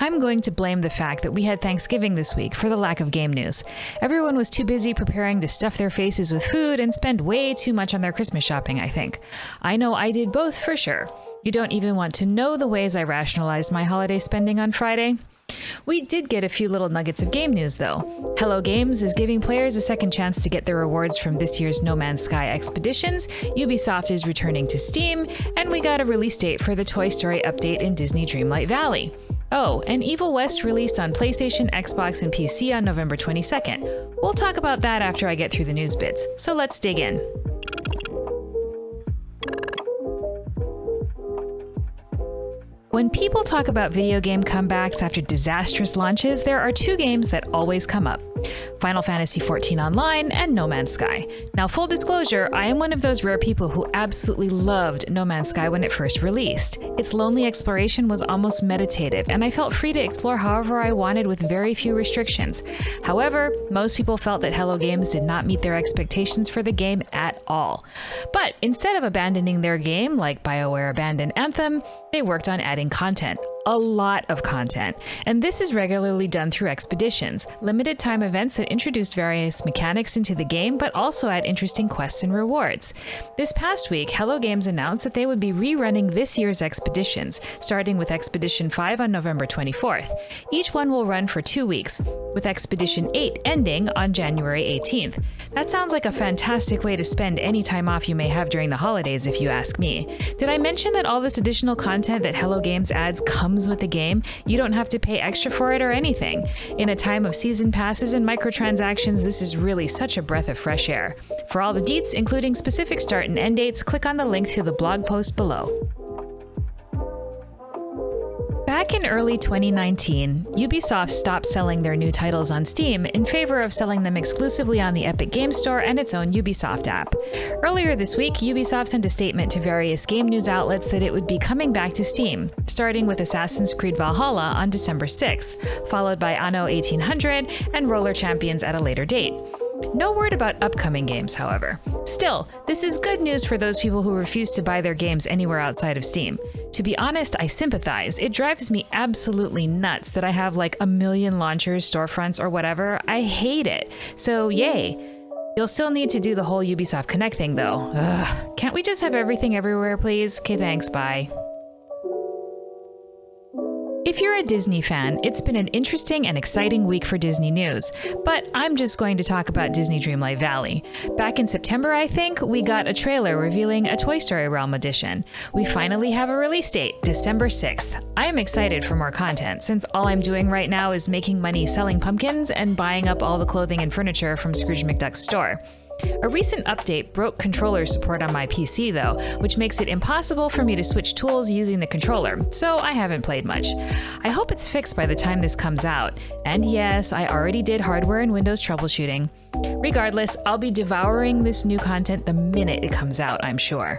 I'm going to blame the fact that we had Thanksgiving this week for the lack of game news. Everyone was too busy preparing to stuff their faces with food and spend way too much on their Christmas shopping, I think. I know I did both for sure. You don't even want to know the ways I rationalized my holiday spending on Friday. We did get a few little nuggets of game news, though. Hello Games is giving players a second chance to get their rewards from this year's No Man's Sky expeditions, Ubisoft is returning to Steam, and we got a release date for the Toy Story update in Disney Dreamlight Valley. Oh, and Evil West released on PlayStation, Xbox, and PC on November 22nd. We'll talk about that after I get through the news bits, so let's dig in. When people talk about video game comebacks after disastrous launches, there are two games that always come up: Final Fantasy XIV Online and No Man's Sky. Now, full disclosure, I am one of those rare people who absolutely loved No Man's Sky when it first released. Its lonely exploration was almost meditative, and I felt free to explore however I wanted with very few restrictions. However, most people felt that Hello Games did not meet their expectations for the game at all. But instead of abandoning their game, like BioWare abandoned Anthem, they worked on adding content. A lot of content. And this is regularly done through expeditions, limited time events that introduce various mechanics into the game, but also add interesting quests and rewards. This past week, Hello Games announced that they would be rerunning this year's expeditions, starting with Expedition 5 on November 24th. Each one will run for 2 weeks, with Expedition 8 ending on January 18th. That sounds like a fantastic way to spend any time off you may have during the holidays, if you ask me. Did I mention that all this additional content that Hello Games adds comes with the game? You don't have to pay extra for it or anything. In a time of season passes and microtransactions, this is really such a breath of fresh air. For all the deets, including specific start and end dates, click on the link to the blog post below. Back in early 2019, Ubisoft stopped selling their new titles on Steam in favor of selling them exclusively on the Epic Games Store and its own Ubisoft app. Earlier this week, Ubisoft sent a statement to various game news outlets that it would be coming back to Steam, starting with Assassin's Creed Valhalla on December 6th, followed by Anno 1800 and Roller Champions at a later date. No word about upcoming games, however. Still, this is good news for those people who refuse to buy their games anywhere outside of Steam. To be honest, I sympathize. It drives me absolutely nuts that I have like a million launchers, storefronts, or whatever. I hate it. So yay. You'll still need to do the whole Ubisoft Connect thing though. Ugh. Can't we just have everything everywhere, please? Okay, thanks, bye. If you're a Disney fan, it's been an interesting and exciting week for Disney news, but I'm just going to talk about Disney Dreamlight Valley. Back in September, I think, we got a trailer revealing a Toy Story Realm edition. We finally have a release date, December 6th. I am excited for more content, since all I'm doing right now is making money selling pumpkins and buying up all the clothing and furniture from Scrooge McDuck's store. A recent update broke controller support on my PC though, which makes it impossible for me to switch tools using the controller, so I haven't played much. I hope it's fixed by the time this comes out. And yes, I already did hardware and Windows troubleshooting. Regardless, I'll be devouring this new content the minute it comes out, I'm sure.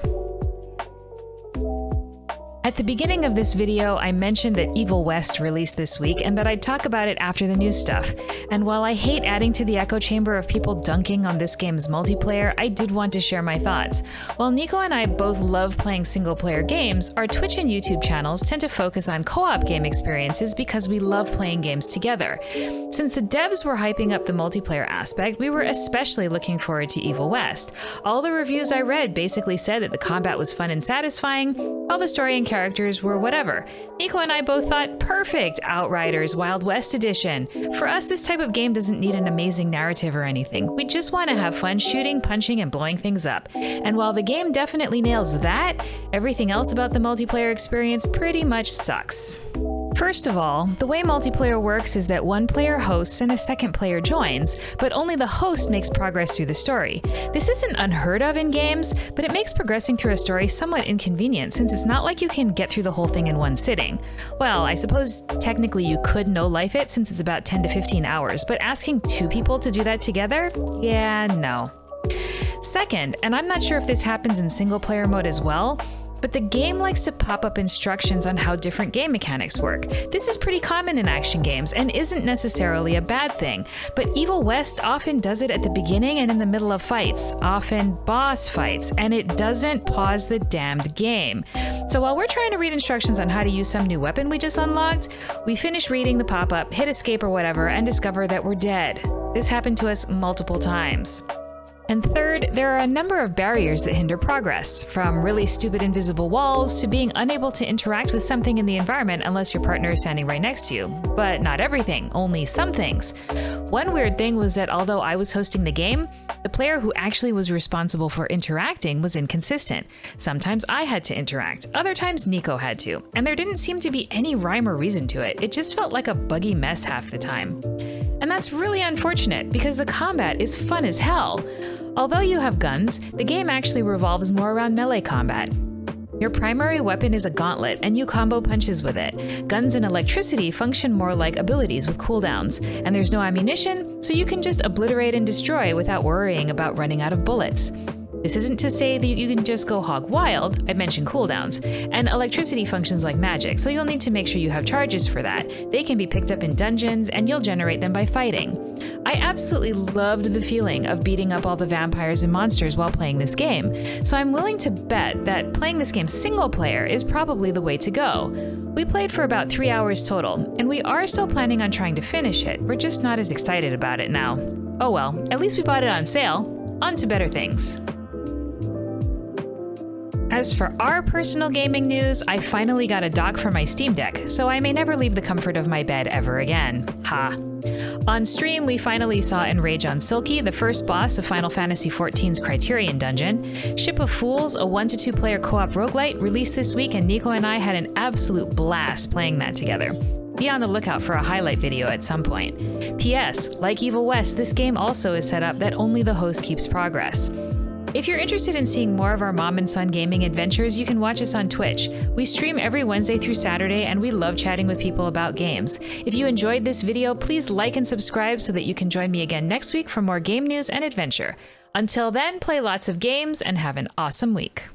At the beginning of this video, I mentioned that Evil West released this week and that I'd talk about it after the news stuff. And while I hate adding to the echo chamber of people dunking on this game's multiplayer, I did want to share my thoughts. While Nico and I both love playing single-player games, our Twitch and YouTube channels tend to focus on co-op game experiences because we love playing games together. Since the devs were hyping up the multiplayer aspect, we were especially looking forward to Evil West. All the reviews I read basically said that the combat was fun and satisfying, while the story and characters were whatever. Nico and I both thought, perfect, Outriders Wild West Edition. For us, this type of game doesn't need an amazing narrative or anything. We just want to have fun shooting, punching, and blowing things up. And while the game definitely nails that, everything else about the multiplayer experience pretty much sucks. First of all, the way multiplayer works is that one player hosts and a second player joins, but only the host makes progress through the story. This isn't unheard of in games, but it makes progressing through a story somewhat inconvenient since it's not like you can get through the whole thing in one sitting. Well, I suppose technically you could no-life it since it's about 10 to 15 hours, but asking two people to do that together? Yeah, no. Second, and I'm not sure if this happens in single player mode as well, But the game likes to pop up instructions on how different game mechanics work. This is pretty common in action games and isn't necessarily a bad thing, but Evil West often does it at the beginning and in the middle of fights, often boss fights, and it doesn't pause the damned game. So while we're trying to read instructions on how to use some new weapon we just unlocked, we finish reading the pop-up, hit escape or whatever, and discover that we're dead. This happened to us multiple times. And third, there are a number of barriers that hinder progress, from really stupid invisible walls to being unable to interact with something in the environment unless your partner is standing right next to you. But not everything, only some things. One weird thing was that although I was hosting the game, the player who actually was responsible for interacting was inconsistent. Sometimes I had to interact, other times Nico had to, and there didn't seem to be any rhyme or reason to it. It just felt like a buggy mess half the time. And that's really unfortunate because the combat is fun as hell. Although you have guns, the game actually revolves more around melee combat. Your primary weapon is a gauntlet, and you combo punches with it. Guns and electricity function more like abilities with cooldowns, and there's no ammunition, so you can just obliterate and destroy without worrying about running out of bullets. This isn't to say that you can just go hog wild, I mentioned cooldowns, and electricity functions like magic, so you'll need to make sure you have charges for that. They can be picked up in dungeons, and you'll generate them by fighting. I absolutely loved the feeling of beating up all the vampires and monsters while playing this game, so I'm willing to bet that playing this game single player is probably the way to go. We played for about 3 hours total, and we are still planning on trying to finish it. We're just not as excited about it now. Oh well, at least we bought it on sale. On to better things. As for our personal gaming news, I finally got a dock for my Steam Deck, so I may never leave the comfort of my bed ever again. Ha. On stream, we finally saw Enrage on Silky, the first boss of Final Fantasy XIV's Criterion Dungeon. Ship of Fools, a 1-to-2 player co-op roguelite, released this week, and Nico and I had an absolute blast playing that together. Be on the lookout for a highlight video at some point. P.S. Like Evil West, this game also is set up that only the host keeps progress. If you're interested in seeing more of our mom and son gaming adventures, you can watch us on Twitch. We stream every Wednesday through Saturday, and we love chatting with people about games. If you enjoyed this video, please like and subscribe so that you can join me again next week for more game news and adventure. Until then, play lots of games and have an awesome week.